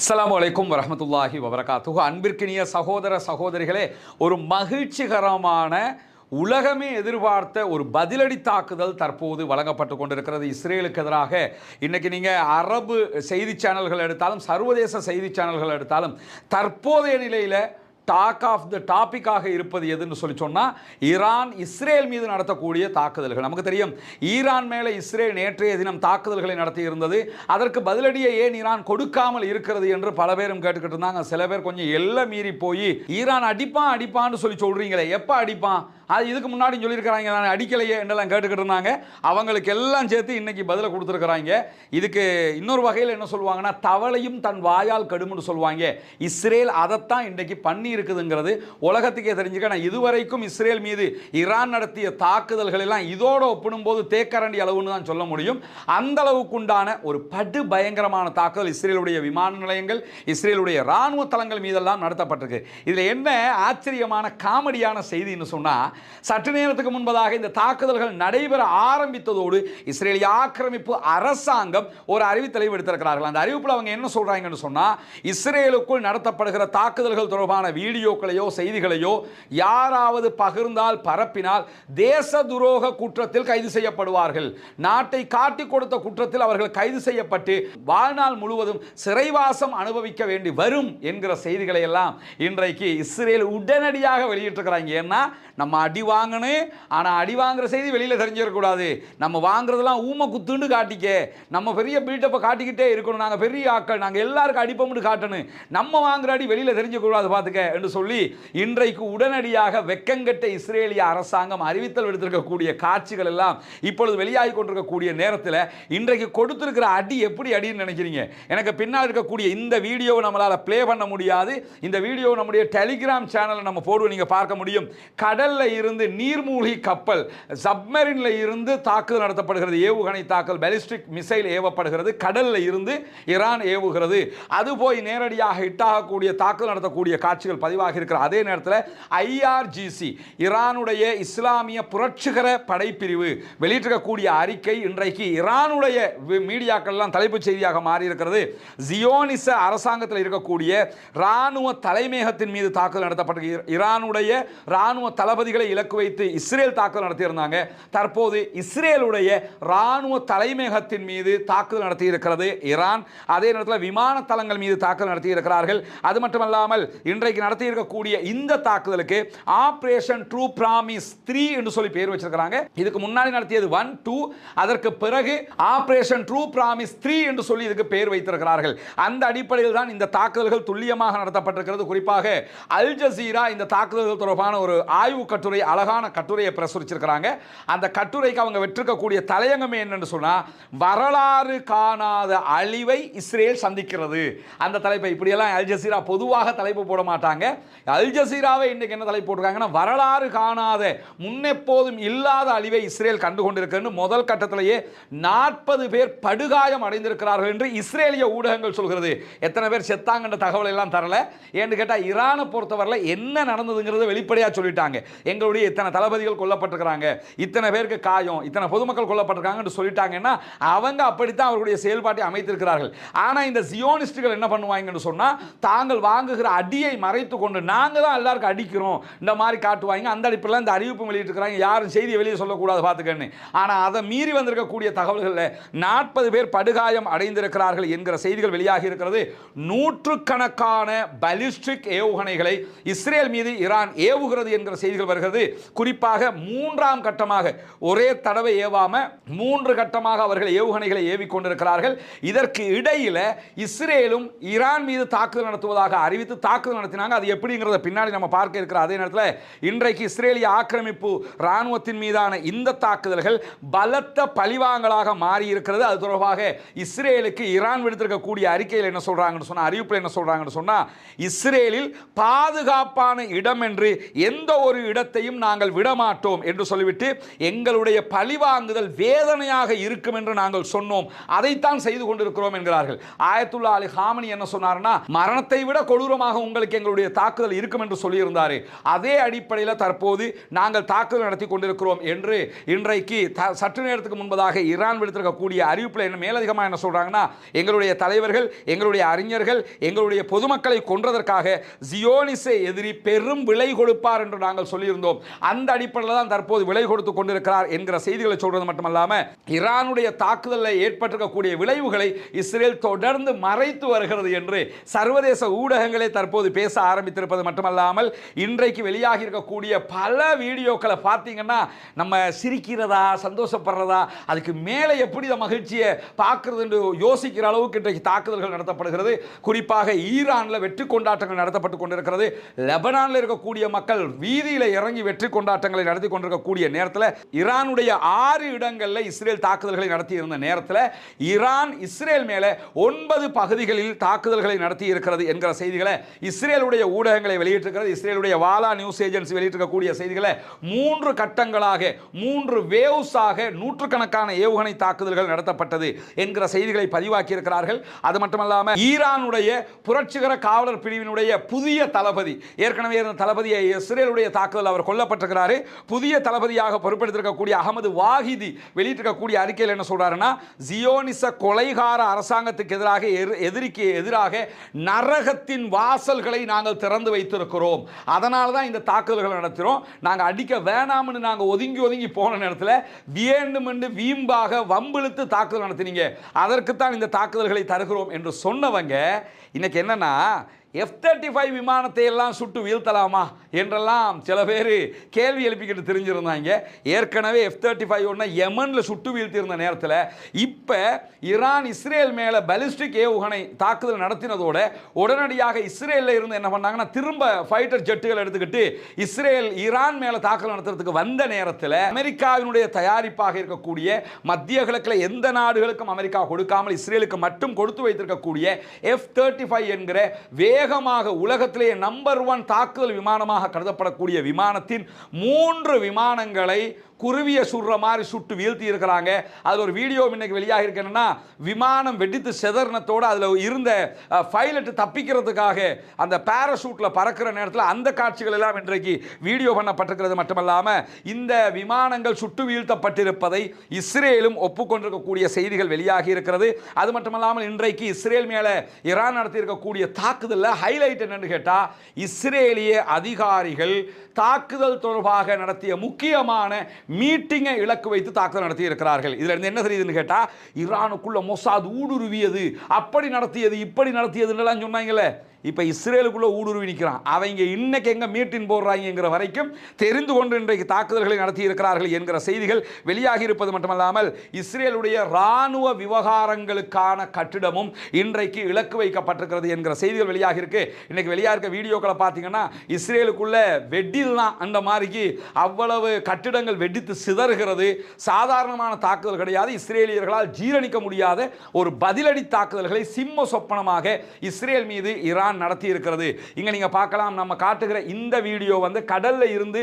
அஸ்ஸலாமு அலைக்கும் வரஹ்மத்துல்லாஹி வபரகாத்துஹு. அன்பிற்கினிய சகோதர சகோதரிகளே, ஒரு மகிழ்ச்சிகரமான உலகமே எதிர்பார்த்த ஒரு பதிலடி தாக்குதல் தற்போது வழங்கப்பட்டு கொண்டிருக்கிறது இஸ்ரேலுக்கு எதிராக. இன்னைக்கு நீங்கள் அரபு செய்தி சேனல்கள் எடுத்தாலும் சர்வதேச செய்தி சேனல்கள் எடுத்தாலும் தற்போதைய நிலையில் டாபிக்காக இருப்பது எதுன்னு சொல்லி சொன்னால் ஈரான் இஸ்ரேல் மீது நடத்தக்கூடிய தாக்குதல்கள். நமக்கு தெரியும் ஈரான் மேலே இஸ்ரேல் நேற்றைய தினம் தாக்குதல்களை நடத்தி இருந்தது. அதற்கு பதிலடியை ஏன் ஈரான் கொடுக்காமல் இருக்கிறது என்று பல பேரும் கேட்டுக்கிட்டு இருந்தாங்க. சில பேர் கொஞ்சம் எல்லை மீறி போய் ஈரான் அடிப்பான்னு சொல்லி சொல்றீங்களே, எப்போ அடிப்பான், அது இதுக்கு முன்னாடி சொல்லியிருக்கிறாங்க, நான் அடிக்கலையே என்றெல்லாம் கேட்டுக்கிட்டு இருந்தாங்க. அவங்களுக்கு எல்லாம் சேர்த்து இன்னைக்கு பதிலை கொடுத்துருக்குறாங்க. இதுக்கு இன்னொரு வகையில் என்ன சொல்லுவாங்கன்னா, தவளையும் தன் வாயால் கடுமுன்னு சொல்லுவாங்க. இஸ்ரேல் அதைத்தான் இன்றைக்கு பண்ணி இருக்குதுங்கிறது உலகத்துக்கே தெரிஞ்சுக்க. நான் இதுவரைக்கும் இஸ்ரேல் மீது ஈரான் நடத்திய தாக்குதல்கள் எல்லாம் இதோட ஒப்பிடும்போது தேக்கரண்டி அளவுன்னு தான் சொல்ல முடியும். அந்த அளவுக்குண்டான ஒரு படு பயங்கரமான தாக்குதல் இஸ்ரேலுடைய விமான நிலையங்கள், இஸ்ரேலுடைய இராணுவ தளங்கள் மீதெல்லாம் நடத்தப்பட்டிருக்கு. இதில் என்ன ஆச்சரியமான காமெடியான செய்தின்னு சொன்னால், சற்று நேரத்துக்கு முன்பதாக இந்த தாக்குதல்கள் நடைபெற ஆரம்பித்ததோடு இஸ்ரேலிய ஆக்கிரமிப்பு அரசாங்கம் ஒரு அறிவித்தலை விடுத்திருக்கிறார்கள். அந்த அறிவிப்பில் அவங்க என்ன சொல்றாங்கன்னு சொன்னா, இஸ்ரேலுக்குள் நடத்தப்படுகிற தாக்குதல்கள் தொடர்பான வீடியோக்களையோ செய்திகளையோ யாராவது பகிர்ந்தால் பரப்பினால் தேச துரோக குற்றத்தில் கைது செய்யப்படுவார்கள். நாட்டை காட்டிக் கொடுத்த குற்றத்தில் அவர்கள் கைது செய்யப்பட்டு வாழ்நாள் முழுவதும் சிறைவாசம் அனுபவிக்க வேண்டி வரும் என்கிற செய்திகளை எல்லாம் இன்றைக்கு இஸ்ரேல் உடனடியாக வெளியிட்டிருக்கிறாங்க. ஏன்னா நம்ம அடி வாங்கணும், ஆனால் அடி வாங்குற செய்தி வெளியில் தெரிஞ்சிடக்கூடாது. நம்ம வாங்குறதெல்லாம் ஊமை குத்துன்னு காட்டிக்க, நம்ம பெரிய பில்டப்பை காட்டிக்கிட்டே இருக்கணும், நாங்கள் பெரிய ஆக்கள், நாங்கள் எல்லாருக்கும் அடிப்போம்னு காட்டணும், நம்ம வாங்குற அடி வெளியில் தெரிஞ்சக்கூடாது பார்த்துக்க என்று சொல்லி இன்றைக்கு உடனடியாக வெக்கங்கெட்ட இஸ்ரேலிய அரசாங்கம் அறிவித்தல் விடுத்திருக்கக்கூடிய காட்சிகள் எல்லாம் இப்பொழுது வெளியாகி கொண்டிருக்கக்கூடிய நேரத்தில் இன்றைக்கு கொடுத்திருக்கிற அடி எப்படி அடின்னு நினைக்கிறீங்க? எனக்கு பின்னால் இருக்கக்கூடிய இந்த வீடியோவை நம்மளால் ப்ளே பண்ண முடியாது. இந்த வீடியோ நம்முடைய டெலிகிராம் சேனலில் நம்ம போடுவோம், நீங்கள் பார்க்க முடியும். கடல்ல இருந்து நீர்மூழ்கி கப்பல் சப்மரின்ல இருந்து தாக்குதல் நடத்தப்படுகிறது. ஏவுகணை தாக்கல் பாலிஸ்டிக் மிசைல் ஏவப்படுகிறது. கடல்ல இருந்து ஈரான் ஏவுகிறது. அது போய் நேரடியாக ஹிட்டாகக்கூடிய தாக்குதல் நடத்தக்கூடிய காட்சிகள் பதிவாகி இருக்கிற அதே நேரத்தில் ஐஆர்ஜிசி ஈரானுடைய இஸ்லாமிய புரட்சிகர படைப்பிரிவு வெளியிட்டிருக்கக்கூடிய அறிக்கை இன்றைக்கு ஈரானுடைய மீடியாக்கள்லாம் தலைப்புச் செய்தியாக மாறி இருக்கிறது. ஜியோனிச அரசாங்கத்தில் இருக்கக்கூடிய இராணுவ தலைமையகத்தின் மீது தாக்குதல் நடத்தப்பட்ட ஈரானுடைய இராணுவ தளபதிகளை இலக்கு வைத்து இஸ்ரேல் தாக்குதல் நடத்தியிருந்தாங்க. தற்போது இஸ்ரேலுடைய இராணுவ தலைமையகத்தின் மீது தாக்குதல் நடத்தி இருக்கிறது ஈரான். அதே நேரத்தில் விமான தளங்கள் மீது தாக்குதல் நடத்தி இருக்கிறார்கள். அது மட்டுமல்லாமல் இன்றைக்கு நடத்தி இருக்கக்கூடிய இந்த தாக்குதலுக்கு ஆபரேஷன் ட்ரூ பிராமிஸ் 3 என்று சொல்லி பேர் வச்சிருக்காங்க. இதுக்கு முன்னாடி நடத்தியது 1, 2, அதற்கு பிறகு ஆபரேஷன் ட்ரூ பிராமிஸ் 3 என்று சொல்லி இதுக்கு பேர் வைத்திருக்கிறார்கள். அந்த அடிப்படையில் தான் இந்த தாக்குதல்கள் துல்லியமாக நடத்தப்பட்டிருக்கிறது. குறிப்பாக அல் ஜசீரா இந்த தாக்குதல்கள் தொடர்பான ஒரு ஆய்வு கட்டுரை, அழகான கட்டுரையை பிரசுரிச்சிருக்கிறாங்க. அந்த கட்டுரைக்கு அவங்க வெற்றிருக்கக்கூடிய தலையங்கமே என்னன்னு சொன்னா, வரலாறு காணாத அழிவை இஸ்ரேல் சந்திக்கிறது. அந்த தலைப்பை இப்படியெல்லாம் அல் ஜசீரா பொதுவாக தலைப்பு போட மாட்டாங்க. அல் ஜசீராவை இன்னைக்கு என்ன தலைப்பு போட்டிருக்காங்கன்னா, வரலாறு காணாத முன்னெப்போதும் இல்லாத அழிவை இஸ்ரேல் கண்டுகொண்டிருக்கிறது. முதல் கட்டத்திலேயே 40 பேர் படுகாயம் அடைந்திருக்கிறார்கள் என்று இஸ்ரேலிய ஊடகங்கள் சொல்கிறது. எத்தனை பேர் செத்தாங்கன்ற தகவல் எல்லாம் தரல. ஏன்னு கேட்டால் ஈரானை பொறுத்தவரை என்ன நடந்ததுங்கிறது வெளிப்படையாக சொல்லிட்டாங்க. எங்களுடைய இத்தனை தளபதிகள் கொல்லப்பட்டிருக்கிறாங்க, இத்தனை பேருக்கு காயம், இத்தனை பொதுமக்கள் கொல்லப்பட்டிருக்காங்கன்னு சொல்லிட்டாங்கன்னா அவங்க அப்படித்தான் அவர்களுடைய செயல்பாட்டை அமைத்திருக்கிறார்கள். ஆனால் இந்த ஜியோனிஸ்டுகள் என்ன பண்ணுவாங்கன்னு சொன்னால், தாங்கள் வாங்குகிற அடியை மறைத்து கொண்டு நாங்கள் தான் எல்லாருக்கும் அடிக்கிறோம் இந்த மாதிரி காட்டுவாங்க. அந்த அடிப்படையில் இந்த அறிவிப்பு வெளியிட்டிருக்கிறாங்க, யாரும் செய்தியை வெளியே சொல்லக்கூடாது பார்த்துக்கன்னு. ஆனால் அதை மீறி வந்திருக்கக்கூடிய தகவல்களில் 40 பேர் படுகாயம் அடைந்திருக்கிறார்கள் என்கிற செய்திகள் வெளியாகி இருக்கிறது. நூற்றுக்கணக்கான பாலிஸ்டிக் ஏவுகணைகளை இஸ்ரேல் மீது ஈரான் ஏவுகிறது என்கிற செய்திகள் வருகிறது. குறிப்பாக 3ஆம் கட்டமாக, ஒரே தடவை ஏவாம 3 கட்டமாக அவர்கள் ஏவுகணைகளை ஏவி கொண்டிருக்கிறார்கள். இதற்கு இடையில இஸ்ரேலும் ஈரான் மீது தாக்குதல் நடத்துவதாக அறிவித்து தாக்குதல் நடத்தினாங்க. அது எப்படிங்கிறத பின்னாடி நம்ம பார்க்க இருக்கிற அதே நேரத்தில் இன்றைக்கு இஸ்ரேலிய ஆக்கிரமிப்பு இராணுவத்தின் மீதான இந்த தாக்குதல்கள் பலத்த பழிவாங்கலாக மாறி இருக்கிறது. அது தொடர்பாக இஸ்ரேலுக்கு ஈரான் விடுத்திருக்கக்கூடிய அறிக்கையில் என்ன சொல்றாங்கன்னு சொன்னா, அறிவிப்பில் என்ன சொல்றாங்கன்னு சொன்னா, இஸ்ரேலில் பாதுகாப்பான இடம் என்று எந்த ஒரு இடத்தையும் நாங்கள் விடமாட்டோம் என்று சொல்லிவிட்டு, எங்களுடைய பழிவாங்குதல் வேதனையாக இருக்கும் என்று நாங்கள் சொன்னோம், அதைத்தான் செய்து கொண்டிருக்கிறோம் என்கிறார்கள். ஆயத்துல்லா அலி ஹாமனி என்ன சொன்னார்னா, மரணத்தை விட கொடூரமாக உங்களுக்கு எங்களுடைய எங்களுடைய தாக்குதல் இருக்கும் என்று சொல்லியிருந்தார். அதே அடிப்படையில் தற்போது நாங்கள் தாக்குதல் நடத்தி கொண்டிருக்கிறோம் என்று இன்றைக்கு சற்று நேரத்துக்கு முன்பதாக ஈரான் விடுத்திருக்கக்கூடிய அறிவிப்பில் என்ன மேலதிகமாக என்ன சொல்றாங்கன்னா, எங்களுடைய தலைவர்கள், எங்களுடைய அறிஞர்கள், எங்களுடைய பொதுமக்களை கொன்றதற்காக ஜியோனிச எதிரி பெரும் விலை கொடுப்பார் என்று நாங்கள் சொல்லியிருந்தோம். அந்த அடிப்படையில் தான் தற்போது விலை கொடுத்து கொண்டிருக்கிறார் என்கிற செய்திகளை சொல்றது மட்டுமல்லாம, ஈரானுடைய தாக்குதலில் ஏற்பட்டிருக்கக்கூடிய விளைவுகளை இஸ்ரேல் தொடர்ந்து மறைத்து வருகிறது என்று சர்வதேச ஊடகங்களே தற்போது பேச ஆரம்பித்திருப்பது மட்டுமல்லாமல், இன்றைக்கு வெளியாகி இருக்கக்கூடிய பல வீடியோக்களை பார்த்தீங்கன்னா நம்ம சிரிக்கிறதா சந்தோஷப்படுறதா அதுக்கு மேலே எப்படி இந்த மகிழ்ச்சியை பார்க்கிறது என்று யோசிக்கிற அளவுக்கு இன்றைக்கு தாக்குதல்கள் நடத்தப்படுகிறது. குறிப்பாக ஈரானில் வெற்றி கொண்டாட்டங்கள் நடத்தப்பட்டு கொண்டிருக்கிறது. லெபனானில் இருக்கக்கூடிய மக்கள் வீதியில் இறங்கி வெற்றி கொண்டாட்டங்களை நடத்தி கொண்டிருக்கக்கூடிய நேரத்தில் ஈரானுடைய 6 இடங்களில் இஸ்ரேல் தாக்குதல்களை நடத்தி இருந்த நேரத்தில் ஈரான் இஸ்ரேல் மேலே 9 பகுதிகளில் தாக்குதல்களை நடத்தி இருக்கிறது என்கிற செய்திகளை இஸ்ரேலுடைய ஊடகங்களை வெளியிட்டிருக்கிறது. இஸ்ரேலுடைய வாலா நியூஸ் ஏஜென்சி வெளியிட்டிருக்கக்கூடிய செய்திகளை 3 கட்டங்களாக 3 வேவ்ஸாக நூற்றுக்கணக்கான ஏவுகணை தாக்குதல்கள் நடத்தப்பட்டது என்கிற செய்திகளை பதிவாக்கி இருக்கிறார்கள். அது மட்டுமல்லாமல் ஈரானுடைய புரட்சிகர காவலர் பிரிவினுடைய புதிய தளபதி, ஏற்கனவே இருந்த தளபதியை இஸ்ரேலுடைய தாக்குதல் அவர் கொல்லப்பட்டிருக்கிறார். புதிய தளபதியாக பொறுப்பெடுத்திருக்கக்கூடிய அகமது வாஹிதி வெளியிட்டிருக்கக்கூடிய அறிக்கையில் என்ன சொல்றாருன்னா, ஜியோனிச கொலைகார அரசாங்கத்துக்கு எதிராக எதிரிக்கு எதிராக நரகத்தின் வாசல்களை நாங்கள் திறந்து வைத்திருக்கிறோம். அதனால தான் இந்த தாக்குதல்களை நடத்துகிறோம். நாங்கள் அடிக்க வேணாம்னு நாங்கள் ஒதுங்கி போன நேரத்தில் வேண்டுமென்று வீம்பாக வம்பிழுத்து தாக்குதல் நடத்தினீங்க, அதற்குத்தான் இந்த தாக்குதல்களை தருகிறோம் என்று சொன்னவங்க இன்னைக்கு என்னன்னா, F-35 விமானத்தை எல்லாம் சுட்டு வீழ்த்தலாமா என்றெல்லாம் சில பேர் கேள்வி எழுப்பிக்கிட்டு தெரிஞ்சிருந்தாங்க. ஏற்கனவே F-35 ஒன்று யமனில் சுட்டு வீழ்த்தியிருந்த நேரத்தில் இப்போ ஈரான் இஸ்ரேல் மேலே பலிஸ்டிக் ஏவுகணை தாக்குதல் நடத்தினதோட உடனடியாக இஸ்ரேலில் இருந்து என்ன பண்ணாங்கன்னா, திரும்ப ஃபைட்டர் ஜெட்டுகள் எடுத்துக்கிட்டு இஸ்ரேல் ஈரான் மேலே தாக்குதல் நடத்துறதுக்கு வந்த நேரத்தில் அமெரிக்காவினுடைய தயாரிப்பாக இருக்கக்கூடிய மத்திய கிழக்கில் எந்த நாடுகளுக்கும் அமெரிக்கா கொடுக்காமல் இஸ்ரேலுக்கு மட்டும் கொடுத்து வைத்திருக்கக்கூடிய F-35 என்கிற வேகமாக உலகத்திலேயே நம்பர் 1 தாக்குதல் விமானமாக கருதப்படக்கூடிய விமானத்தின் 3 விமானங்களை குருவிய சுடுற மாதிரி சுட்டு வீழ்த்தி இருக்கிறாங்க. அதில் ஒரு வீடியோ இன்னைக்கு வெளியாக இருக்குன்னா, விமானம் வெடித்து செதறினத்தோடு அதில் இருந்த பைலட் தப்பிக்கிறதுக்காக அந்த பாராசூட்டில் பறக்கிற நேரத்தில் அந்த காட்சிகள் எல்லாம் இன்றைக்கு வீடியோ பண்ணப்பட்டிருக்கிறது. மட்டுமல்லாமல் இந்த விமானங்கள் சுட்டு வீழ்த்தப்பட்டிருப்பதை இஸ்ரேலும் ஒப்புக்கொண்டிருக்கக்கூடிய செய்திகள் வெளியாகி இருக்கிறது. அது மட்டுமல்லாமல் இன்றைக்கு இஸ்ரேல் மேலே ஈரான் நடத்தியிருக்கக்கூடிய தாக்குதலில் ஹைலைட் என்னன்னு கேட்டால், இஸ்ரேலிய அதிகாரிகள் தாக்குதல் தொடர்பாக நடத்திய முக்கியமான மீட்டிங்கை இலக்கு வைத்து தாக்குதல் நடத்தி இருக்கிறார்கள். இதுல இருந்து என்ன தெரியுதுன்னு கேட்டா, ஈரானுக்குள்ள மொசாத் ஊடுருவியது, அப்படி நடத்தியது, இப்படி நடத்தியதுன்னு சொன்னாங்கல்ல, இப்போ இஸ்ரேலுக்குள்ள ஊடுருவி நிற்கிறான். அவங்க இன்னைக்கு எங்க மீட்டின் போடுறாங்கிற வரைக்கும் தெரிந்து கொண்டு இன்றைக்கு தாக்குதல்களை நடத்தி இருக்கிறார்கள் என்கிற செய்திகள் வெளியாகி இருப்பது மட்டுமல்லாமல், இஸ்ரேலுடைய இராணுவ விவகாரங்களுக்கான கட்டிடமும் இன்றைக்கு இலக்கு வைக்கப்பட்டிருக்கிறது என்கிற செய்திகள் வெளியாகி இருக்கு. இன்னைக்கு வெளியாக இருக்க வீடியோக்களை பார்த்தீங்கன்னா, இஸ்ரேலுக்குள்ள வெடிலாம் அந்த மாதிரிக்கு அவ்வளவு கட்டிடங்கள் வெடித்து சிதறுகிறது. சாதாரணமான தாக்குதல் கிடையாது. இஸ்ரேலியர்களால் ஜீரணிக்க முடியாத ஒரு பதிலடி தாக்குதல்களை சிம்ம சொப்பனமாக இஸ்ரேல் மீது ஈரான் நடத்தி இருக்கிறது. இங்க நீங்க பார்க்கலாம், நம்ம காட்டுகிற இந்த வீடியோ கடல்ல இருந்து